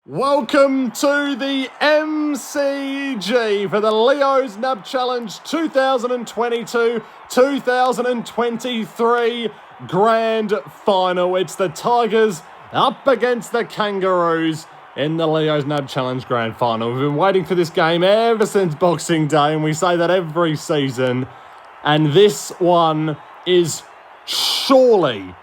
Welcome to the MCG for the Leo's NAB Challenge 2022-2023 Grand Final. It's the Tigers up against the Kangaroos in the Leo's NAB Challenge Grand Final. We've been waiting for this game ever since Boxing Day, and we say that every season. And this one is surely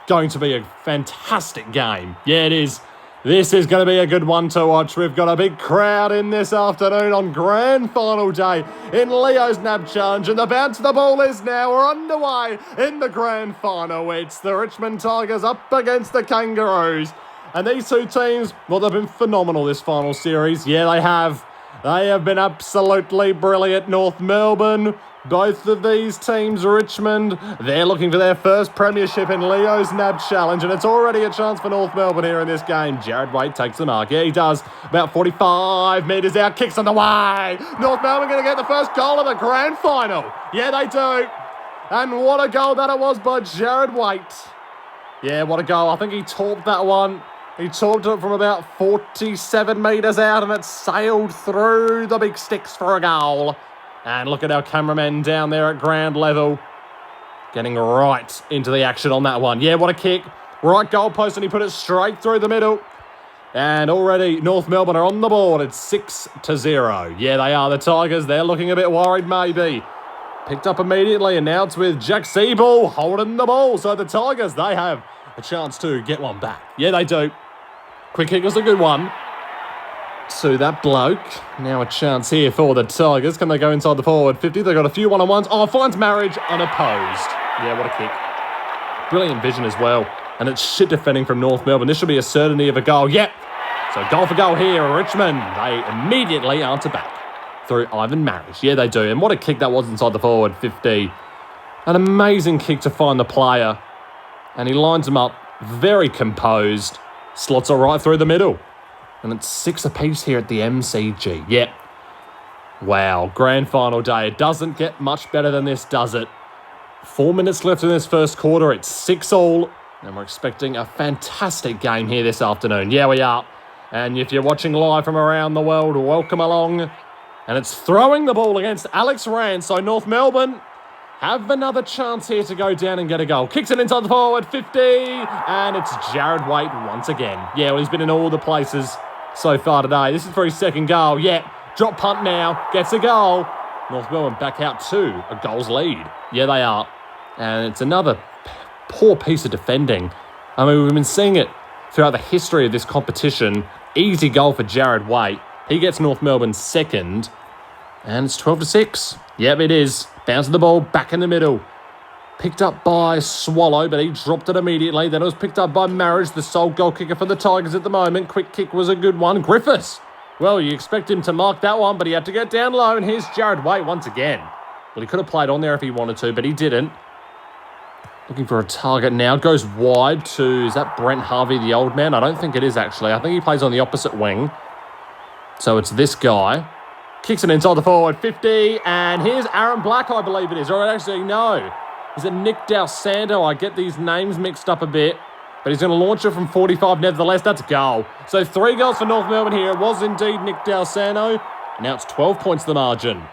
going to be a fantastic game. Yeah, it is. This is going to be a good one to watch. We've got a big crowd in this afternoon on Grand Final Day in Leo's NAB Challenge. And the bounce of the ball is now. We're underway in the Grand Final. It's the Richmond Tigers up against the Kangaroos. And these two teams, well, they've been phenomenal this final series. Yeah, they have. They have been absolutely brilliant. North Melbourne, both of these teams, Richmond, they're looking for their first premiership in Leo's NAB Challenge, and it's already a chance for North Melbourne here in this game. Jared Waite takes the mark. Yeah, he does. About 45 metres out, kicks on the way. North Melbourne going to get the first goal of the Grand Final. Yeah, they do. And what a goal that it was by Jared Waite. Yeah, what a goal. I think he torped that one. He torped it from about 47 metres out, and it sailed through the big sticks for a goal. And look at our cameraman down there at ground level, getting right into the action on that one. Yeah, what a kick. Right goalpost, and he put it straight through the middle. And already North Melbourne are on the board. It's 6-0. Yeah, they are. The Tigers, they're looking a bit worried maybe. Picked up immediately, and now it's with Jack Seaball holding the ball. So the Tigers, they have a chance to get one back. Yeah, they do. Quick kick was a good one to that bloke. Now a chance here for the Tigers. Can they go inside the forward 50? They've got a few one-on-ones. Oh, finds Marriage unopposed. Yeah, what a kick. Brilliant vision as well. And it's shit defending from North Melbourne. This should be a certainty of a goal. Yep. So goal for goal here. Richmond, they immediately answer back through Ivan Marriage. Yeah, they do. And what a kick that was inside the forward 50. An amazing kick to find the player. And he lines them up very composed. Slots it right through the middle. And it's 6 apiece here at the MCG. Yep. Wow. Grand Final day. It doesn't get much better than this, does it? 4 minutes left in this first quarter. It's 6-all. And we're expecting a fantastic game here this afternoon. Yeah, we are. And if you're watching live from around the world, welcome along. And it's throwing the ball against Alex Rand. So North Melbourne have another chance here to go down and get a goal. Kicks it inside the forward 50. And it's Jared Waite once again. Yeah, well, he's been in all the places so far today. This is for his second goal. Yeah, drop punt now. Gets a goal. North Melbourne back out to a goals lead. Yeah, they are. And it's another poor piece of defending. I mean, we've been seeing it throughout the history of this competition. Easy goal for Jared Waite. He gets North Melbourne's second. And it's 12-6. Yep, it is. Bounce the ball back in the middle. Picked up by Swallow, but he dropped it immediately. Then it was picked up by Marriage, the sole goal kicker for the Tigers at the moment. Quick kick was a good one. Griffiths. Well, you expect him to mark that one, but he had to get down low, and here's Jared Waite once again. Well, he could have played on there if he wanted to, but he didn't. Looking for a target now. Goes wide to, is that Brent Harvey, the old man? I don't think it is, actually. I think he plays on the opposite wing. So it's this guy. Kicks it inside the forward 50, and here's Aaron Black, I believe it is. Or actually, no. Is it Nick Dalsanto? I get these names mixed up a bit. But he's going to launch it from 45 nevertheless. That's a goal. So 3 goals for North Melbourne here. It was indeed Nick Dalsanto. And now it's 12 points the margin.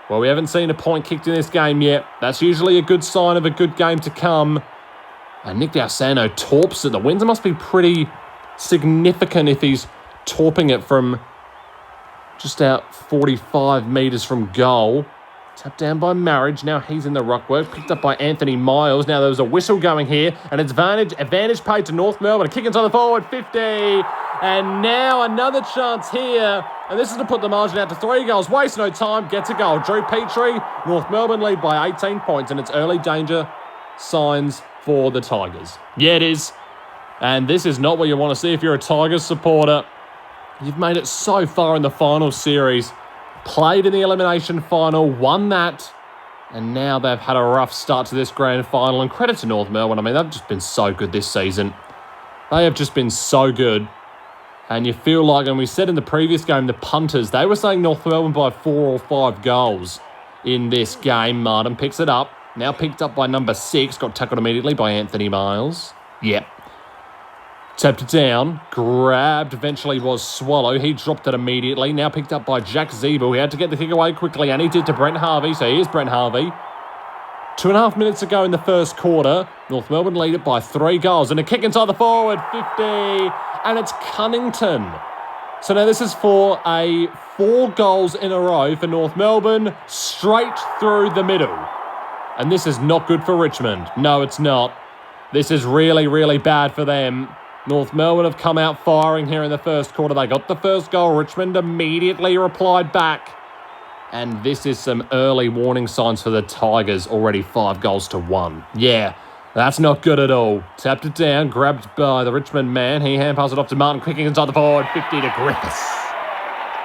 Well, we haven't seen a point kicked in this game yet. That's usually a good sign of a good game to come. And Nick Dalsanto torps it. The winds must be pretty significant if he's torping it from just out 45 metres from goal. Tapped down by Marriage. Now he's in the ruck work. Picked up by Anthony Miles. Now there was a whistle going here. And it's advantage paid to North Melbourne. Kick inside the forward 50. And now another chance here. And this is to put the margin out to 3 goals. Waste no time. Gets a goal. Drew Petrie. North Melbourne lead by 18 points. And it's early danger signs for the Tigers. Yeah, it is. And this is not what you want to see if you're a Tigers supporter. You've made it so far in the final series. Played in the elimination final, won that, and now they've had a rough start to this grand final. And credit to North Melbourne. I mean, they've just been so good this season. They have just been so good. And you feel like, and we said in the previous game, the punters, they were saying North Melbourne by 4 or 5 goals in this game. Martin picks it up. Now picked up by number 6. Got tackled immediately by Anthony Miles. Yep. Tapped it down, grabbed, eventually was Swallow. He dropped it immediately. Now picked up by Jack Zeeble. He had to get the kick away quickly, and he did to Brent Harvey. So here's Brent Harvey. 2.5 minutes ago in the first quarter, North Melbourne lead it by 3 goals. And a kick inside the forward, 50, and it's Cunnington. So now this is for a 4 goals in a row for North Melbourne, straight through the middle. And this is not good for Richmond. No, it's not. This is really, really bad for them. North Melbourne have come out firing here in the first quarter. They got the first goal. Richmond immediately replied back. And this is some early warning signs for the Tigers. Already 5 goals to 1. Yeah, that's not good at all. Tapped it down, grabbed by the Richmond man. He hand passed it off to Martin, kicking inside the forward, 50 to Griffiths.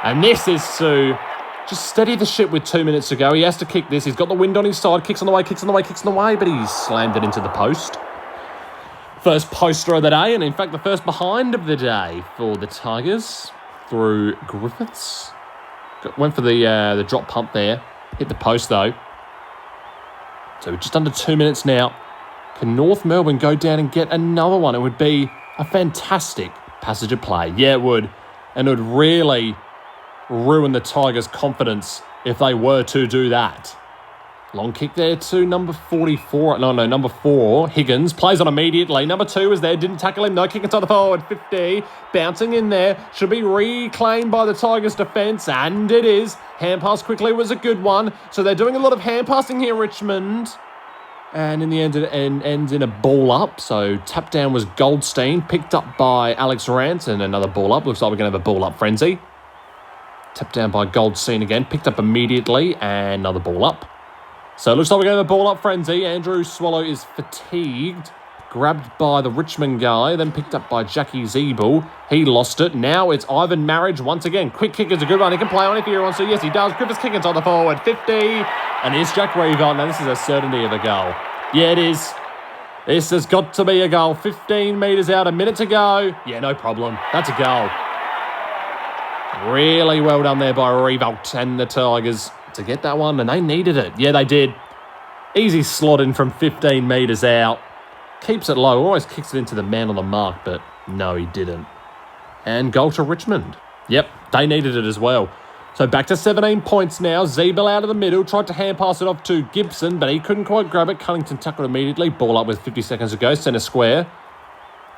And this is Sue. Just steady the ship with 2 minutes to go. He has to kick this. He's got the wind on his side. Kicks on the way, kicks on the way, kicks on the way. But he's slammed it into the post. First poster of the day, and in fact the first behind of the day for the Tigers through Griffiths. Went for the drop pump there. Hit the post though. So just under 2 minutes now. Can North Melbourne go down and get another one? It would be a fantastic passage of play. Yeah, it would. And it would really ruin the Tigers' confidence if they were to do that. Long kick there to number 44. Number 4. Higgins plays on immediately. Number 2 is there. Didn't tackle him. No kick inside the forward. 50. Bouncing in there. Should be reclaimed by the Tigers' defence. And it is. Hand pass quickly was a good one. So they're doing a lot of hand passing here, Richmond. And in the end, it ends in a ball up. So tap down was Goldstein. Picked up by Alex Ranson. Another ball up. Looks like we're going to have a ball up frenzy. Tapped down by Goldstein again. Picked up immediately. And another ball up. So it looks like we're going to have a ball-up frenzy. Andrew Swallow is fatigued. Grabbed by the Richmond guy, then picked up by Jackie Zeeble. He lost it. Now it's Ivan Marriage once again. Quick kick is a good one. He can play on if he wants to. Yes, he does. Griffiths kick inside the forward. 50. And here's Jack Reevell. Now this is a certainty of a goal. Yeah, it is. This has got to be a goal. 15 metres out, a minute to go. Yeah, no problem. That's a goal. Really well done there by Reevell and the Tigers to get that one, and they needed it. Yeah, they did. Easy slot in from 15 metres out. Keeps it low. Always kicks it into the man on the mark, but no, he didn't. And goal to Richmond. Yep, they needed it as well. So back to 17 points now. Zeeble out of the middle. Tried to hand pass it off to Gibson, but he couldn't quite grab it. Cunnington tackled immediately. Ball up with 50 seconds to go. Centre square.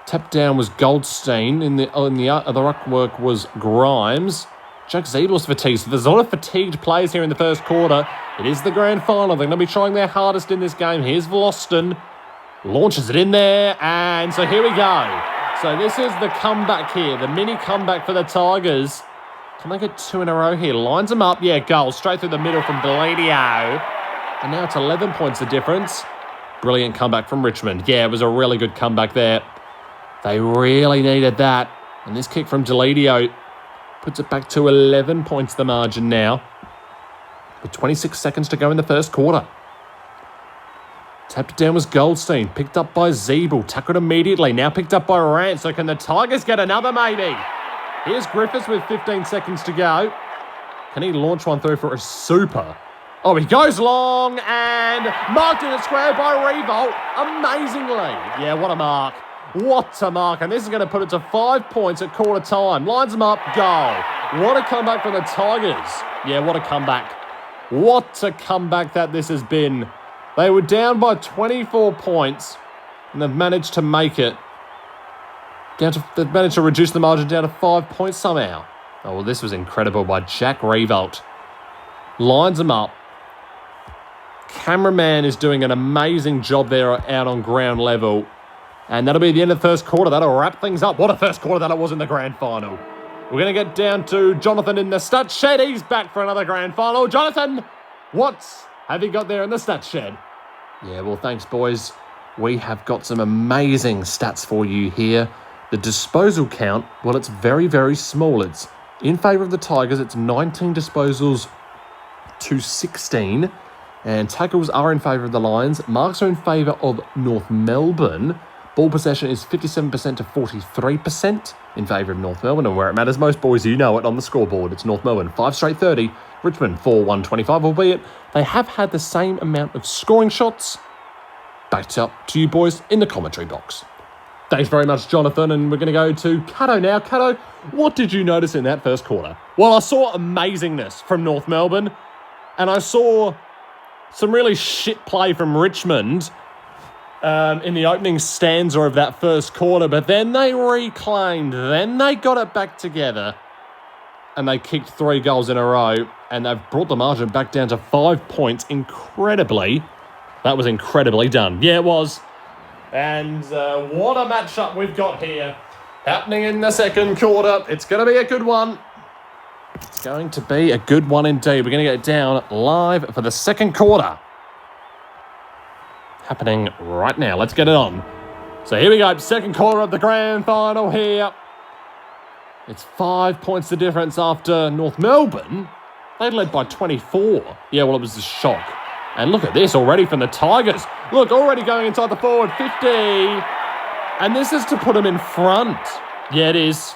Tap down was Goldstein. In the other ruck work was Grimes. Jack Zeeble's fatigued. So there's a lot of fatigued players here in the first quarter. It is the grand final. They're going to be trying their hardest in this game. Here's Vlosten. Launches it in there. And so here we go. So this is the comeback here. The mini comeback for the Tigers. Can they get 2 in a row here? Lines them up. Yeah, goal. Straight through the middle from Deladio. And now it's 11 points the difference. Brilliant comeback from Richmond. Yeah, it was a really good comeback there. They really needed that. And this kick from Deladio puts it back to 11 points the margin now. With 26 seconds to go in the first quarter. Tapped it down was Goldstein. Picked up by Zeeble. Tackled immediately. Now picked up by Rant. So can the Tigers get another maybe? Here's Griffiths with 15 seconds to go. Can he launch one through for a super? Oh, he goes long and marked in a square by Revolt. Amazingly. Yeah, what a mark. What a mark. And this is going to put it to 5 points at quarter time. Lines them up. Goal. What a comeback from the Tigers. Yeah, what a comeback. What a comeback that this has been. They were down by 24 points and they've managed to make it. They've managed to reduce the margin down to 5 points somehow. Oh, well, this was incredible by Jack Revolt. Lines them up. Cameraman is doing an amazing job there out on ground level. And that'll be the end of the first quarter. That'll wrap things up. What a first quarter that was in the grand final. We're going to get down to Jonathan in the stat shed. He's back for another grand final. Jonathan, what have you got there in the stat shed? Yeah, well, thanks, boys. We have got some amazing stats for you here. The disposal count, well, it's very, very small. It's in favour of the Tigers. It's 19 disposals to 16. And tackles are in favour of the Lions. Marks are in favour of North Melbourne. Ball possession is 57% to 43% in favour of North Melbourne. And where it matters most, boys, you know it on the scoreboard. It's North Melbourne 5 straight 30. Richmond 4-1-25, albeit they have had the same amount of scoring shots. Back up to you boys in the commentary box. Thanks very much, Jonathan. And we're going to go to Cato now. Cato, what did you notice in that first quarter? Well, I saw amazingness from North Melbourne, and I saw some really shit play from Richmond in the opening stanza of that first quarter, but then they reclaimed, then they got it back together, and they kicked 3 goals in a row, and they've brought the margin back down to 5 points. Incredibly. That was incredibly done. Yeah, it was. And what a matchup we've got here happening in the second quarter. It's going to be a good one. It's going to be a good one indeed. We're going to get it down live for the second quarter. Happening right now. Let's get it on. So here we go. Second quarter of the grand final here. It's 5 points the difference after North Melbourne. They led by 24. Yeah, well, it was a shock. And look at this already from the Tigers. Look, already going inside the forward 50. And this is to put them in front. Yeah, it is.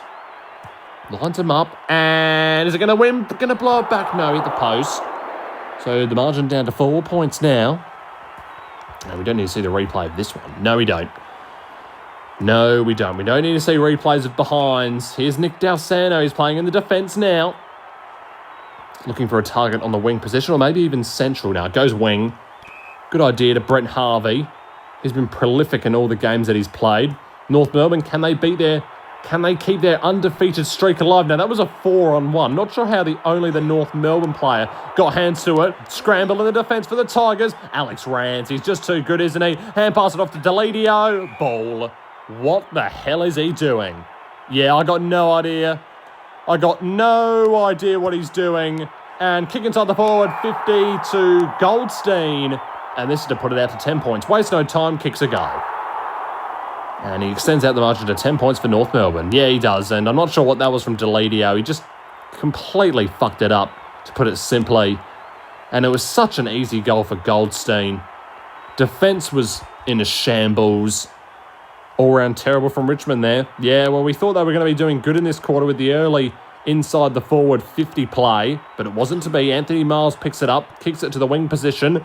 Lines him up. And is it going to win? Going to blow it back? No, hit the post. So the margin down to 4 points now. No, we don't need to see the replay of this one. No, we don't. No, we don't. We don't need to see replays of behinds. Here's Nick Dalsano. He's playing in the defence now. Looking for a target on the wing position, or maybe even central now. Goes wing. Good idea to Brent Harvey. He's been prolific in all the games that he's played. North Melbourne, can they keep their undefeated streak alive? Now, that was a 4-on-1. Not sure how only the North Melbourne player got hands to it. Scramble in the defence for the Tigers. Alex Rance, he's just too good, isn't he? Hand pass it off to Deledio. Ball. What the hell is he doing? Yeah, I got no idea. I got no idea what he's doing. And kick inside the forward, 50 to Goldstein. And this is to put it out to 10 points. Waste no time, kicks a goal. And he extends out the margin to 10 points for North Melbourne. Yeah, he does. And I'm not sure what that was from Deledio. He just completely fucked it up, to put it simply. And it was such an easy goal for Goldstein. Defence was in a shambles. All round terrible from Richmond there. Yeah, well, we thought they were going to be doing good in this quarter with the early inside the forward 50 play, but it wasn't to be. Anthony Miles picks it up, kicks it to the wing position.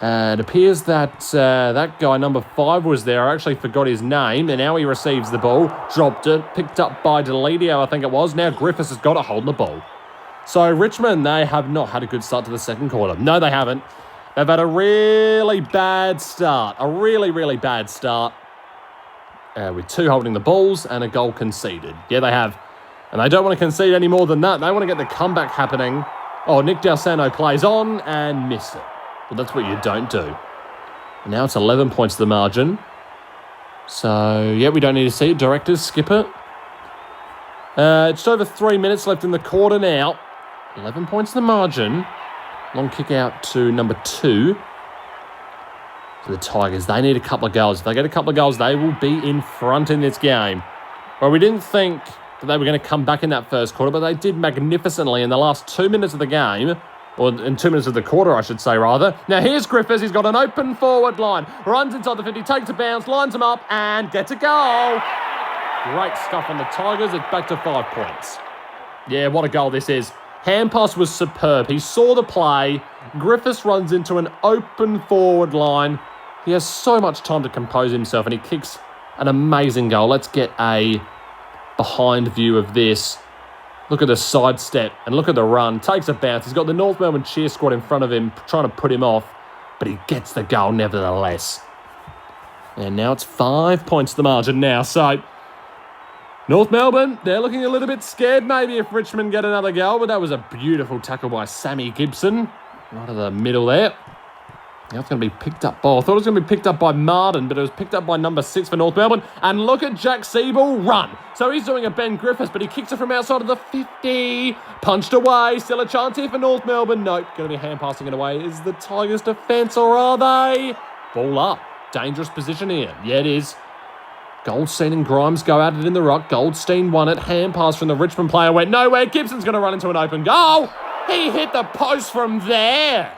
It appears that that guy, number 5, was there. I actually forgot his name, and now he receives the ball, dropped it, picked up by Deledio, I think it was. Now Griffiths has got it holding the ball. So Richmond, they have not had a good start to the second quarter. No, they haven't. They've had a really bad start. A really, really bad start. With 2 holding the balls and a goal conceded. Yeah, they have. And they don't want to concede any more than that. They want to get the comeback happening. Oh, Nick Dalsano plays on and missed it. Well, that's what you don't do. And now it's 11 points to the margin. So, yeah, we don't need to see it. Directors, skip it. It's over 3 minutes left in the quarter now. 11 points to the margin. Long kick out to number 2. For the Tigers, they need a couple of goals. If they get a couple of goals, they will be in front in this game. Well, we didn't think that they were going to come back in that first quarter, but they did magnificently in the last 2 minutes of the game. Or in 2 minutes of the quarter, I should say, rather. Now, here's Griffiths. He's got an open forward line. Runs inside the 50, takes a bounce, lines him up, and gets a goal. Great stuff on the Tigers. It's back to 5 points. Yeah, what a goal this is. Hand pass was superb. He saw the play. Griffiths runs into an open forward line. He has so much time to compose himself, and he kicks an amazing goal. Let's get a behind view of this. Look at the sidestep and look at the run. Takes a bounce. He's got the North Melbourne cheer squad in front of him trying to put him off, but he gets the goal nevertheless. And now it's 5 points to the margin now. So North Melbourne, they're looking a little bit scared maybe if Richmond get another goal, but that was a beautiful tackle by Sammy Gibson. Right in the middle there. Now it's going to be picked up by... I thought it was going to be picked up by Martin, but it was picked up by number 6 for North Melbourne. And look at Jack Siebel run. So he's doing a Ben Griffiths, but he kicks it from outside of the 50. Punched away. Still a chance here for North Melbourne. Nope. Going to be hand passing it away. Is the Tigers' defence, or are they? Ball up. Dangerous position here. Yeah, it is. Goldstein and Grimes go at it in the ruck. Goldstein won it. Hand pass from the Richmond player went nowhere. Gibson's going to run into an open goal. He hit the post from there.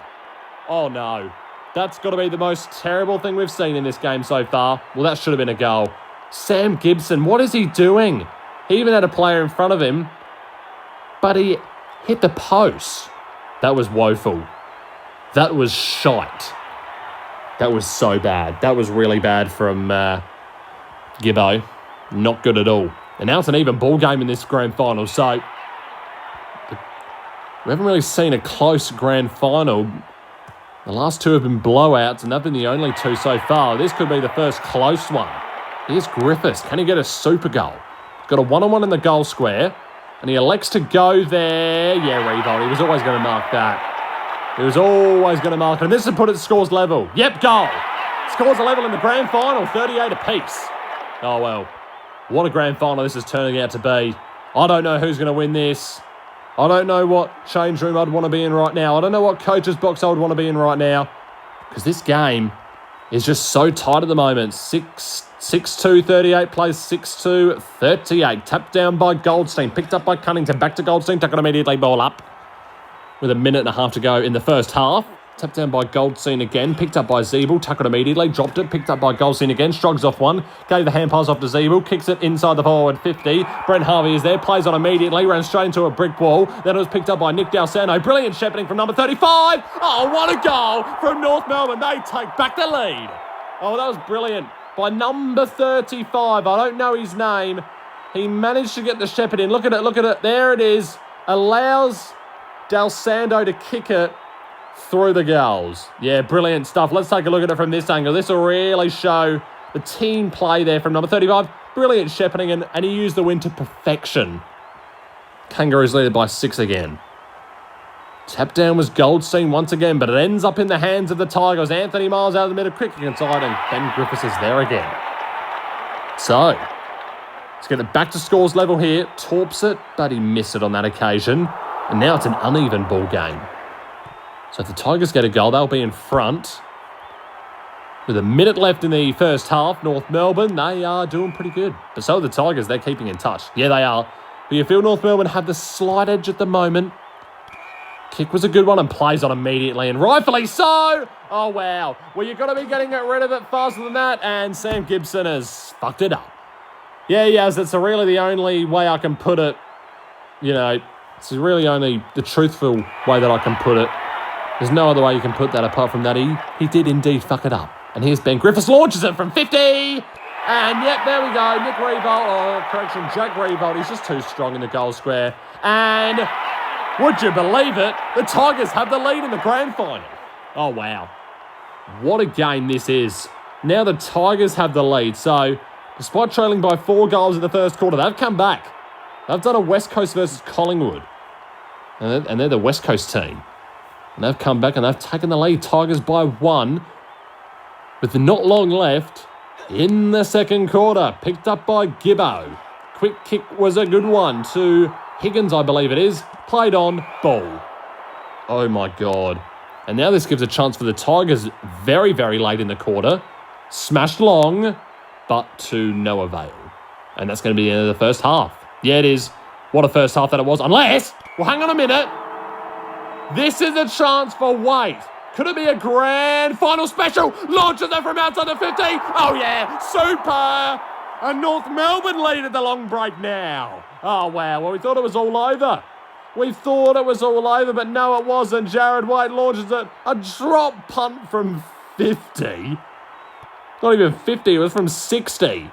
Oh, no. That's got to be the most terrible thing we've seen in this game so far. Well, that should have been a goal. Sam Gibson, what is he doing? He even had a player in front of him, but he hit the post. That was woeful. That was shite. That was so bad. That was really bad from Gibbo, not good at all. And now it's an even ball game in this grand final. So we haven't really seen a close grand final. The last two have been blowouts, and they've been the only two so far. This could be the first close one. Here's Griffiths. Can he get a super goal? Got a one-on-one in the goal square, and he elects to go there. Yeah, Revolt. He was always going to mark that. He was always going to mark it. And this has put it scores level. Yep, goal. Scores a level in the grand final, 38 apiece. Oh, well. What a grand final this is turning out to be. I don't know who's going to win this. I don't know what change room I'd want to be in right now. I don't know what coach's box I would want to be in right now. Because this game is just so tight at the moment. 6-2, 38 plays 6-2, 38. Tapped down by Goldstein. Picked up by Cunnington. Back to Goldstein. Took it immediately. Ball up. With a minute and a half to go in the first half. Tapped down by Goldstein again. Picked up by Zeeble. Tuck it immediately. Dropped it. Picked up by Goldstein again. Shrugs off one. Gave the hand pass off to Zeeble. Kicks it inside the forward 50. Brent Harvey is there. Plays on immediately. Ran straight into a brick wall. Then it was picked up by Nick Dalsano. Brilliant shepherding from number 35. Oh, what a goal from North Melbourne. They take back the lead. Oh, that was brilliant. By number 35. I don't know his name. He managed to get the shepherd in. Look at it. Look at it. There it is. Allows Dalsando to kick it through the goals. Yeah, brilliant stuff. Let's take a look at it from this angle. This will really show the team play there from number 35. Brilliant shepherding, and he used the win to perfection. Kangaroos leaded by 6 again. Tap down was Goldstein once again, but it ends up in the hands of the Tigers. Anthony Miles out of the middle, kicking inside, and Ben Griffiths is there again. So, let's get it back to scores level here. Torps it, but he missed it on that occasion. And now it's an uneven ball game. So if the Tigers get a goal, they'll be in front. With a minute left in the first half, North Melbourne, they are doing pretty good. But so are the Tigers, they're keeping in touch. Yeah, they are. But you feel North Melbourne have the slight edge at the moment. Kick was a good one and plays on immediately, and rightfully so. Oh, wow. Well, you've got to be getting rid of it faster than that, and Sam Gibson has fucked it up. Yeah, yes, it's really the only way I can put it. You know, it's really only the truthful way that I can put it. There's no other way you can put that apart from that. He did indeed fuck it up. And here's Ben Griffiths, launches it from 50. And yep, there we go. Nick Revolt, Jack Revolt. He's just too strong in the goal square. And would you believe it? The Tigers have the lead in the grand final. Oh, wow. What a game this is. Now the Tigers have the lead. So, despite trailing by 4 goals in the first quarter, they've come back. They've done a West Coast versus Collingwood. And they're the West Coast team. And they've come back and they've taken the lead. Tigers by 1. With not long left in the second quarter. Picked up by Gibbo. Quick kick was a good one to Higgins, I believe it is. Played on, ball. Oh my God. And now this gives a chance for the Tigers very, very late in the quarter. Smashed long, but to no avail. And that's going to be the end of the first half. Yeah, it is. What a first half that it was. Unless, well, hang on a minute. This is a chance for Waite. Could it be a grand final special? Launches it from outside the 50. Oh, yeah. Super. And North Melbourne lead at the long break now. Oh, wow. Well, we thought it was all over. We thought it was all over, but no, it wasn't. Jared Waite launches it. A drop punt from 50. Not even 50. It was from 60.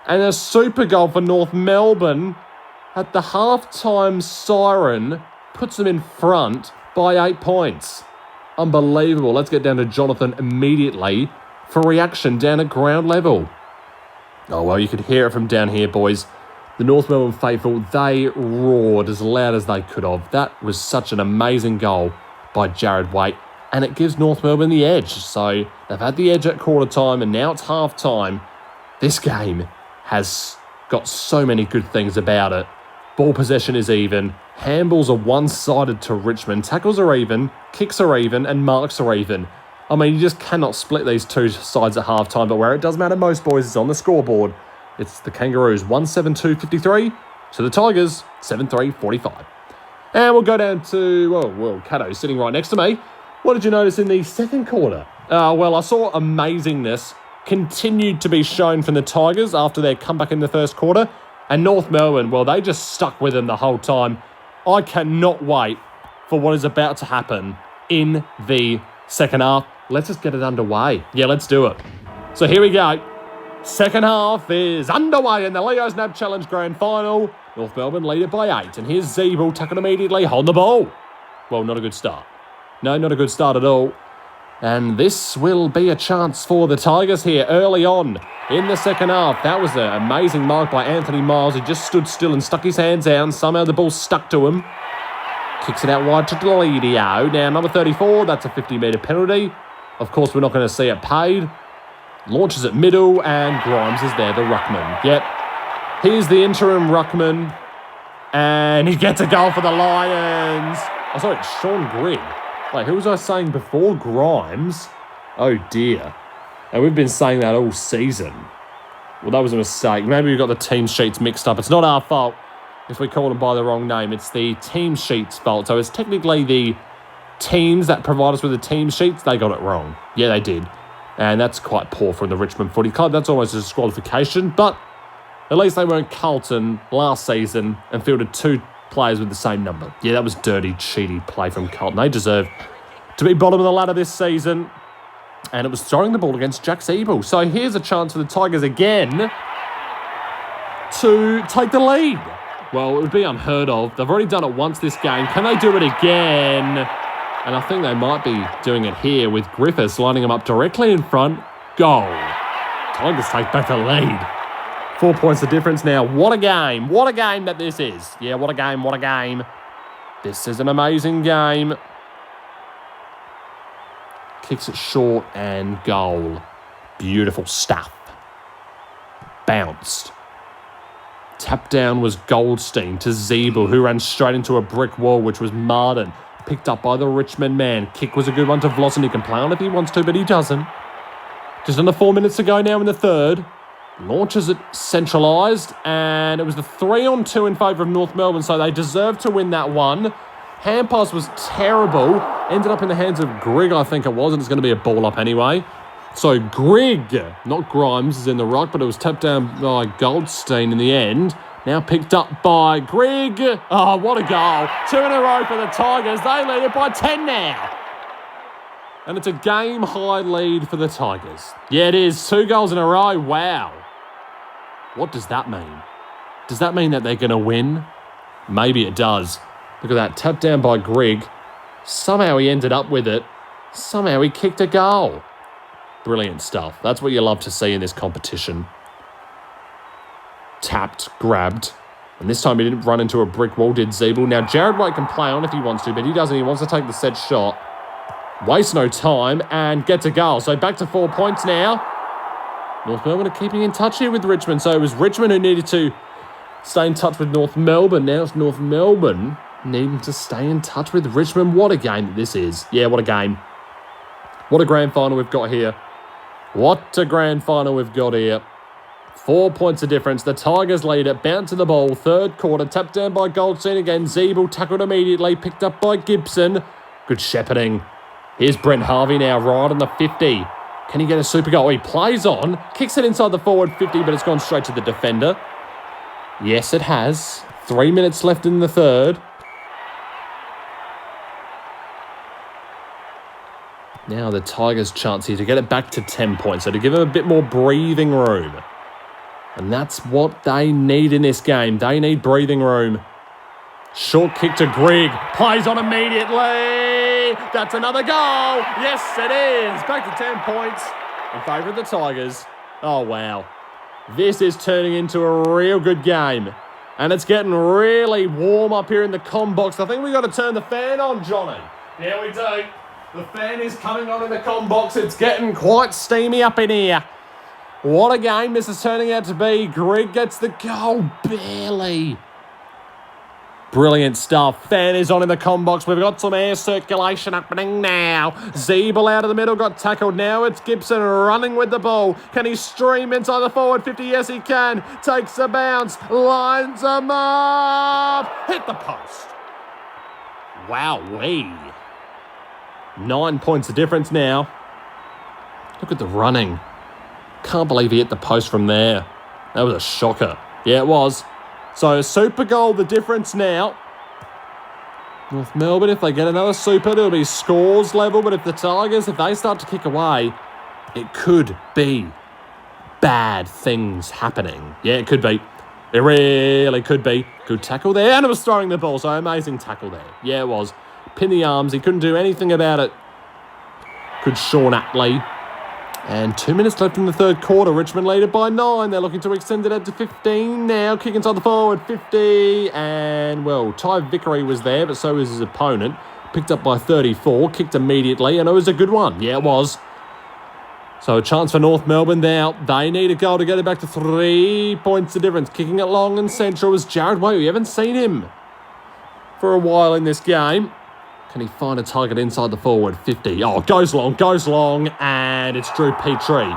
And a super goal for North Melbourne at the halftime siren puts them in front by 8 points. Unbelievable. Let's get down to Jonathan immediately for reaction down at ground level. Oh, well, you could hear it from down here, boys. The North Melbourne faithful, they roared as loud as they could have. That was such an amazing goal by Jared Waite, and it gives North Melbourne the edge. So they've had the edge at quarter time, and now it's half time. This game has got so many good things about it. Ball possession is even. Handballs are one-sided to Richmond. Tackles are even. Kicks are even. And marks are even. I mean, you just cannot split these two sides at halftime. But where it does matter most, boys, is on the scoreboard. It's the Kangaroos 172-53 to the Tigers 73-45. And we'll go down to, well, Cato sitting right next to me. What did you notice in the second quarter? Well, I saw amazingness continued to be shown from the Tigers after their comeback in the first quarter. And North Melbourne, well, they just stuck with them the whole time. I cannot wait for what is about to happen in the second half. Let's just get it underway. Yeah, let's do it. So here we go. Second half is underway in the Leo's NAB Challenge Grand Final. North Melbourne lead it by 8. And here's Zeeble tucking immediately on the ball. Well, not a good start. No, not a good start at all. And this will be a chance for the Tigers here early on in the second half. That was an amazing mark by Anthony Miles. He just stood still and stuck his hands out, and somehow the ball stuck to him. Kicks it out wide to Deledio. Now, number 34, that's a 50-metre penalty. Of course, we're not going to see it paid. Launches it middle, and Grimes is there, the ruckman. Yep, here's the interim ruckman, and he gets a goal for the Lions. Oh, sorry, it's Sean Grigg. Wait, who was I saying before? Grimes? Oh, dear. And we've been saying that all season. Well, that was a mistake. Maybe we got the team sheets mixed up. It's not our fault if we call them by the wrong name. It's the team sheets' fault. So it's technically the teams that provide us with the team sheets. They got it wrong. Yeah, they did. And that's quite poor from the Richmond Footy Club. That's almost a disqualification. But at least they weren't Carlton last season and fielded 2 players with the same number. Yeah, that was dirty, cheaty play from Carlton. They deserve to be bottom of the ladder this season. And it was throwing the ball against Jack Zeeble. So here's a chance for the Tigers again to take the lead. Well, it would be unheard of. They've already done it once this game. Can they do it again? And I think they might be doing it here with Griffiths lining them up directly in front. Goal. Tigers take back the lead. 4 points the difference now. What a game. What a game that this is. Yeah, what a game, what a game. This is an amazing game. Kicks it short and goal. Beautiful stuff. Bounced. Tap down was Goldstein to Zeeble, who ran straight into a brick wall, which was Martin. Picked up by the Richmond man. Kick was a good one to Vlossen. He can play on if he wants to, but he doesn't. Just under 4 minutes to go now in the third. Launches it centralised, and it was the 3-on-2 in favour of North Melbourne, so they deserved to win that one. Hand pass was terrible. Ended up in the hands of Grigg, I think it was, and it's going to be a ball up anyway. So Grigg, not Grimes, is in the ruck, but it was tapped down by Goldstein in the end. Now picked up by Grigg. Oh, what a goal. 2 in a row for the Tigers. They lead it by 10 now. And it's a game-high lead for the Tigers. Yeah, it is. 2 goals in a row. Wow. What does that mean? Does that mean that they're going to win? Maybe it does. Look at that. Tapped down by Grigg. Somehow he ended up with it. Somehow he kicked a goal. Brilliant stuff. That's what you love to see in this competition. Tapped, grabbed, and this time he didn't run into a brick wall, did Zeeble. Now, Jared White can play on if he wants to, but he doesn't. He wants to take the set shot. Wastes no time and gets a goal. So back to 4 points now. North Melbourne are keeping in touch here with Richmond. So it was Richmond who needed to stay in touch with North Melbourne. Now it's North Melbourne needing to stay in touch with Richmond. What a game this is. Yeah, what a game. What a grand final we've got here. What a grand final we've got here. 4 points of difference. The Tigers lead it. Bounce to the ball. Third quarter. Tapped down by Goldstein again. Zeeble tackled immediately. Picked up by Gibson. Good shepherding. Here's Brent Harvey now right on the 50. Can he get a super goal? He plays on. Kicks it inside the forward 50, but it's gone straight to the defender. Yes, it has. 3 minutes left in the third. Now the Tigers' chance here to get it back to 10 points. So to give them a bit more breathing room. And that's what they need in this game. They need breathing room. Short kick to Grigg. Plays on immediately. That's another goal. Yes, it is. Back to 10 points in favour of the Tigers. Oh, wow. This is turning into a real good game. And it's getting really warm up here in the comm box. I think we've got to turn the fan on, Johnny. Yeah, we do. The fan is coming on in the comm box. It's getting quite steamy up in here. What a game this is turning out to be. Grigg gets the goal barely. Brilliant stuff. Fan is on in the comm box. We've got some air circulation happening now. Zeeble out of the middle, got tackled. Now it's Gibson running with the ball. Can he stream inside the forward 50? Yes, he can. Takes a bounce. Lines him up. Hit the post. Wowee. 9 points the difference now. Look at the running. Can't believe he hit the post from there. That was a shocker. Yeah, it was. So, super goal, the difference now. North Melbourne, if they get another super, it'll be scores level. But if the Tigers, if they start to kick away, it could be bad things happening. Yeah, it could be. It really could be. Good tackle there, and it was throwing the ball, so amazing tackle there. Yeah, it was. Pin the arms. He couldn't do anything about it. Good Sean Atley. And 2 minutes left in the third quarter. Richmond lead it by 9. They're looking to extend it out to 15 now. Kick inside the forward, 50. And, well, Ty Vickery was there, but so was his opponent. Picked up by 34. Kicked immediately, and it was a good one. Yeah, it was. So a chance for North Melbourne now. They need a goal to get it back to 3 points of difference. Kicking it long and central was Jared Waite. We haven't seen him for a while in this game. Can he find a target inside the forward? 50. Oh, goes long, and it's Drew Petrie.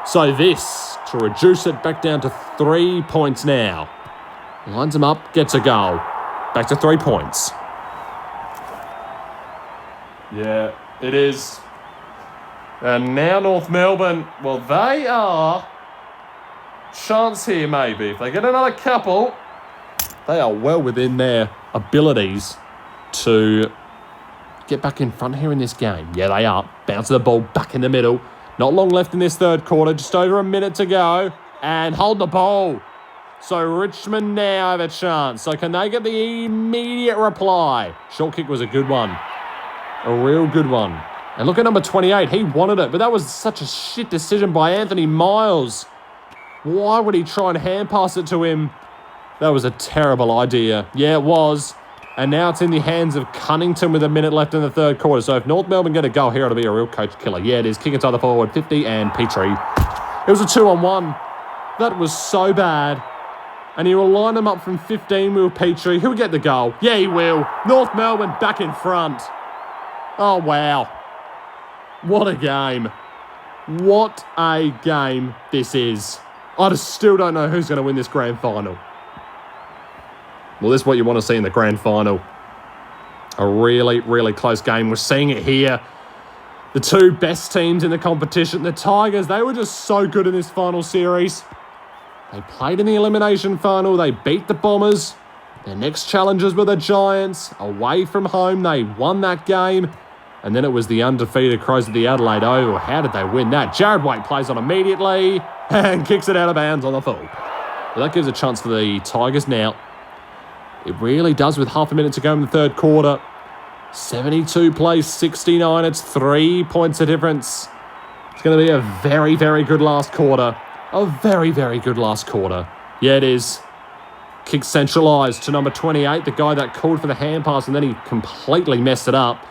So this, to reduce it back down to 3 points now. Lines him up, gets a goal. Back to 3 points. Yeah, it is. And now North Melbourne, well, they are... Chance here, maybe. If they get another couple, they are well within their abilities to... get back in front here in this game. Yeah, they are. Bounce the ball back in the middle. Not long left in this third quarter. Just over a minute to go. And hold the ball. So Richmond now have a chance. So can they get the immediate reply? Short kick was a good one. A real good one. And look at number 28. He wanted it. But that was such a shit decision by Anthony Miles. Why would he try and hand pass it to him? That was a terrible idea. Yeah, it was. And now it's in the hands of Cunnington with a minute left in the third quarter. So if North Melbourne get a goal here, it'll be a real coach killer. Yeah, it is. Kick inside the forward, 50, and Petrie. It was a 2-on-1. That was so bad. And he will line them up from 15 with Petrie. He'll get the goal. Yeah, he will. North Melbourne back in front. Oh, wow. What a game. What a game this is. I just still don't know who's going to win this grand final. Well, this is what you want to see in the grand final. A really, really close game. We're seeing it here. The two best teams in the competition, the Tigers, they were just so good in this final series. They played in the elimination final. They beat the Bombers. Their next challenges were the Giants. Away from home, they won that game. And then it was the undefeated Crows of the Adelaide Oval. How did they win that? Jared Waite plays on immediately and kicks it out of bounds on the full. Well, that gives a chance for the Tigers now. It really does with half a minute to go in the third quarter. 72 plays 69. It's 3 points of difference. It's going to be a very, very good last quarter. A very, very good last quarter. Yeah, it is. Kick centralised to number 28, the guy that called for the hand pass, and then he completely messed it up.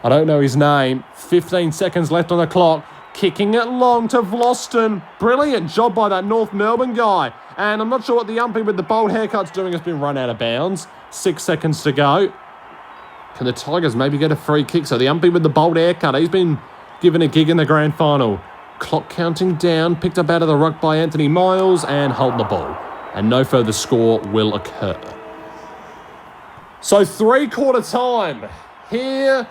I don't know his name. 15 seconds left on the clock. Kicking it long to Vloston. Brilliant job by that North Melbourne guy. And I'm not sure what the umpire with the bold haircut's doing. It's been run out of bounds. 6 seconds to go. Can the Tigers maybe get a free kick? So the umpire with the bold haircut, he's been given a gig in the grand final. Clock counting down. Picked up out of the ruck by Anthony Miles and holding the ball. And no further score will occur. So 3-quarter time here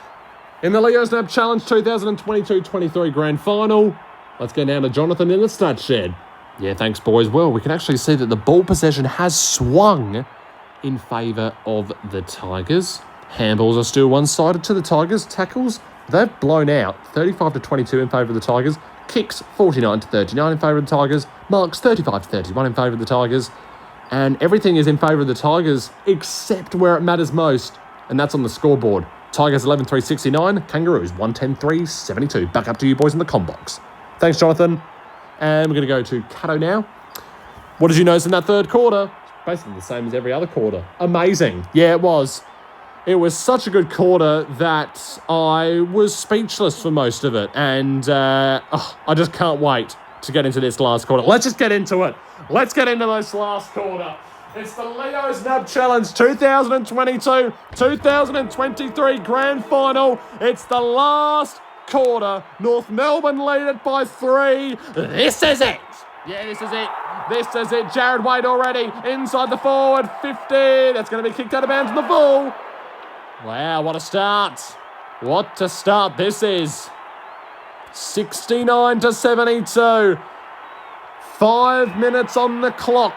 in the NAB Challenge 2022-23 Grand Final. Let's go down to Jonathan in the stat shed. Yeah, thanks, boys. Well, we can actually see that the ball possession has swung in favour of the Tigers. Handballs are still one-sided to the Tigers. Tackles, they've blown out. 35-22 in favour of the Tigers. Kicks, 49-39 in favour of the Tigers. Marks, 35-31 in favour of the Tigers. And everything is in favour of the Tigers except where it matters most. And that's on the scoreboard. Tigers 11-3-69, Kangaroos 110-3-72. Back up to you boys in the comm box. Thanks, Jonathan. And we're going to go to Cato now. What did you notice in that third quarter? Basically the same as every other quarter. Amazing. Yeah, it was. It was such a good quarter that I was speechless for most of it. And I just can't wait to get into this last quarter. Let's just get into it. Let's get into this last quarter. It's the NAB Challenge 2022-2023 Grand Final. It's the last quarter. North Melbourne lead it by 3. This is it. Yeah, this is it. This is it. Jared Waite already inside the forward. 50. That's going to be kicked out of bounds in the full. Wow, what a start. What a start this is. 69-72. 5 minutes on the clock.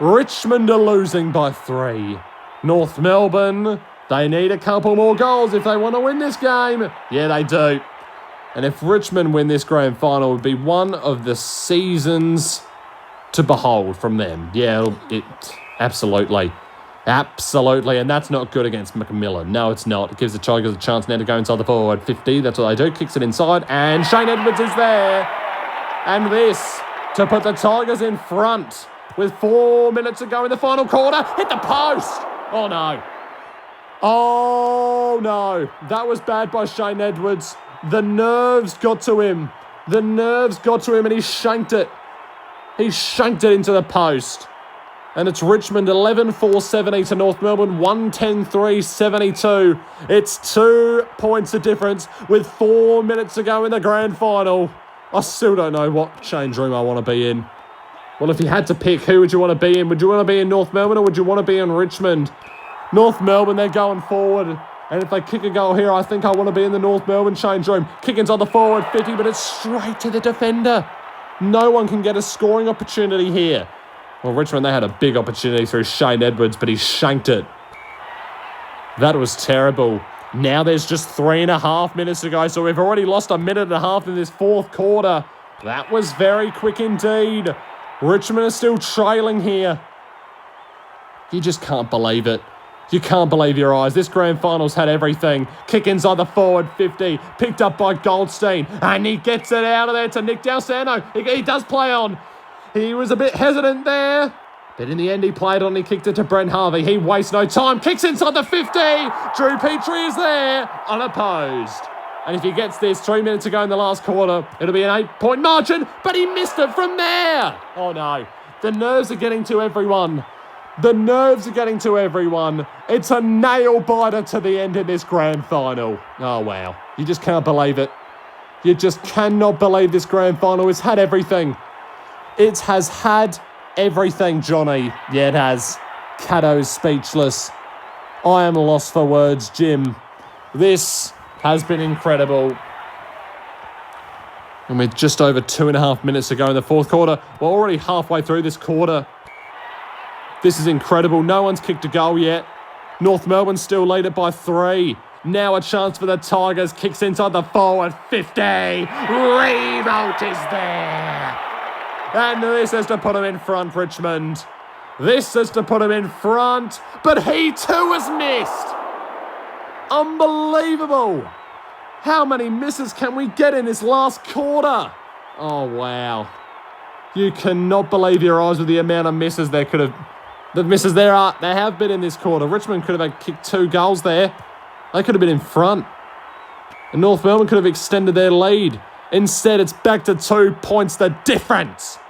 Richmond are losing by 3. North Melbourne, they need a couple more goals if they want to win this game. Yeah, they do. And if Richmond win this grand final, it would be one of the seasons to behold from them. Yeah, it absolutely. Absolutely. And that's not good against McMillan. No, it's not. It gives the Tigers a chance now to go inside the forward 50. That's what they do. Kicks it inside. And Shane Edwards is there. And this to put the Tigers in front with 4 minutes to go in the final quarter. Hit the post. Oh, no. Oh, no. That was bad by Shane Edwards. The nerves got to him. The nerves got to him and he shanked it. He shanked it into the post. And it's Richmond 11-4-70 to North Melbourne 110-3-72. It's 2 points of difference with 4 minutes to go in the grand final. I still don't know what change room I want to be in. Well, if you had to pick, who would you want to be in? Would you want to be in North Melbourne or would you want to be in Richmond? North Melbourne, they're going forward. And if they kick a goal here, I think I want to be in the North Melbourne change room. Kick inside the forward 50, but it's straight to the defender. No one can get a scoring opportunity here. Well, Richmond, they had a big opportunity through Shane Edwards, but he shanked it. That was terrible. Now there's just 3.5 minutes to go, so we've already lost 1.5 minutes in this fourth quarter. That was very quick indeed. Richmond is still trailing here. You just can't believe it. You can't believe your eyes. This grand final's had everything. Kick inside the forward 50. Picked up by Goldstein. And he gets it out of there to Nick Dalsano. He does play on. He was a bit hesitant there. But in the end, he played on. He kicked it to Brent Harvey. He wastes no time. Kicks inside the 50. Drew Petrie is there. Unopposed. And if he gets this, 3 minutes to go in the last quarter, it'll be an 8-point margin. But he missed it from there. Oh, no. The nerves are getting to everyone. The nerves are getting to everyone. It's a nail-biter to the end in this grand final. Oh, wow. You just can't believe it. You just cannot believe this grand final has had everything. It has had everything, Johnny. Yeah, it has. Cato's speechless. I am lost for words, Jim. This has been incredible. And with just over 2.5 minutes to go in the fourth quarter, we're already halfway through this quarter. This is incredible. No one's kicked a goal yet. North Melbourne still lead it by 3. Now a chance for the Tigers. Kicks inside the forward 50. Revolt is there. And this is to put him in front, Richmond. This is to put him in front. But he too has missed. Unbelievable. How many misses can we get in this last quarter? Oh, wow. You cannot believe your eyes with the amount of misses there could have... The misses there have been in this quarter. Richmond could have kicked 2 goals there. They could have been in front. And North Melbourne could have extended their lead. Instead, it's back to 2 points, the difference.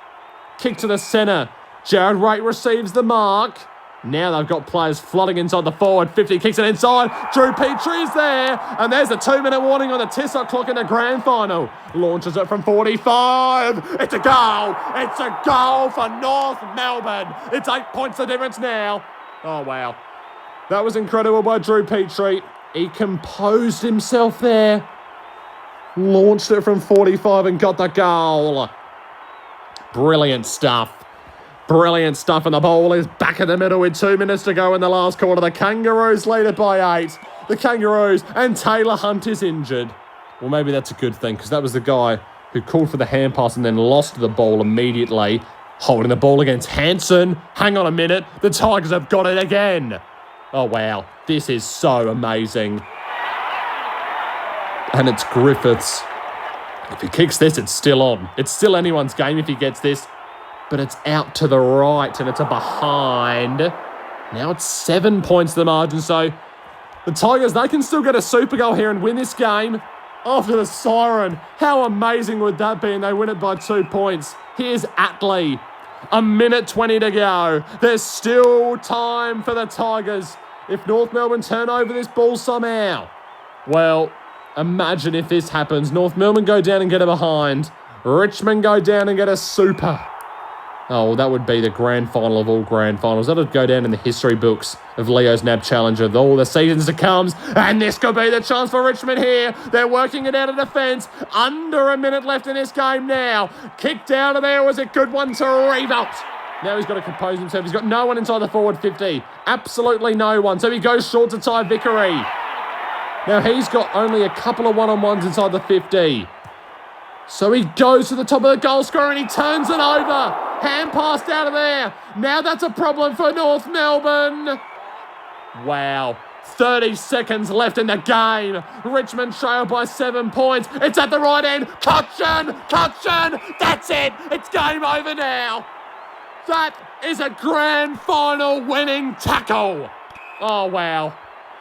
Kick to the centre. Jared Wright receives the mark. Now they've got players flooding inside the forward 50. Kicks it inside. Drew Petrie is there. And there's a 2-minute warning on the Tissot clock in the grand final. Launches it from 45. It's a goal. It's a goal for North Melbourne. It's 8 points the difference now. Oh, wow. That was incredible by Drew Petrie. He composed himself there. Launched it from 45 and got the goal. Brilliant stuff. Brilliant stuff, and the ball is back in the middle with 2 minutes to go in the last quarter. The Kangaroos lead it by 8. The Kangaroos, and Taylor Hunt is injured. Well, maybe that's a good thing, because that was the guy who called for the hand pass and then lost the ball immediately. Holding the ball against Hanson. Hang on a minute. The Tigers have got it again. Oh, wow. This is so amazing. And it's Griffiths. If he kicks this, it's still on. It's still anyone's game if he gets this. But it's out to the right and it's a behind. Now it's 7 points the margin. So the Tigers, they can still get a super goal here and win this game after the siren. How amazing would that be? And they win it by 2 points. Here's Atley. 1:20 to go. There's still time for the Tigers. If North Melbourne turn over this ball somehow. Well, imagine if this happens. North Melbourne go down and get a behind. Richmond go down and get a super. Oh, well, that would be the grand final of all grand finals. That would go down in the history books of Leo's NAB Challenge of all the seasons to come. And this could be the chance for Richmond here. They're working it out of defence. Under a minute left in this game now. Kicked out of there. Was a good one to Revolt. Now he's got to compose himself. He's got no one inside the forward 50. Absolutely no one. So he goes short to Ty Vickery. Now, he's got only a couple of one-on-ones inside the 50. So he goes to the top of the goal scorer and he turns it over. Hand passed out of there. Now that's a problem for North Melbourne. Wow. 30 seconds left in the game. Richmond trail by 7 points. It's at the right end. Cotchin! That's it. It's game over now. That is a grand final winning tackle. Oh, wow.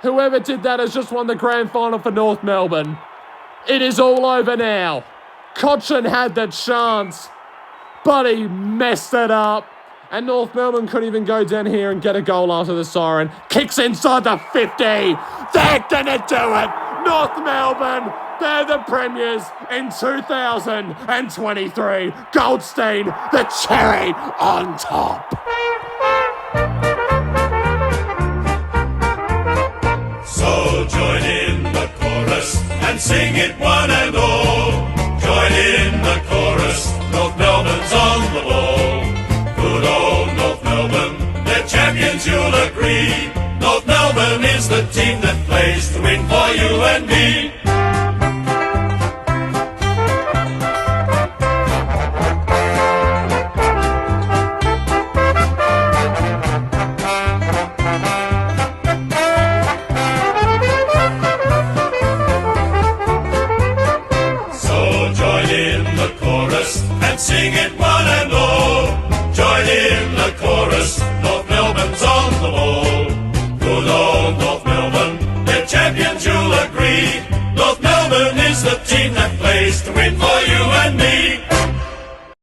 Whoever did that has just won the grand final for North Melbourne. It is all over now. Cotchin had the chance, but he messed it up. And North Melbourne couldn't even go down here and get a goal after the siren. Kicks inside the 50. They're gonna do it. North Melbourne, they're the premiers in 2023. Goldstein, the cherry on top. So join in the chorus and sing it one and all. Join in the chorus, North Melbourne's on the ball. Good old North Melbourne, they're champions, you'll agree.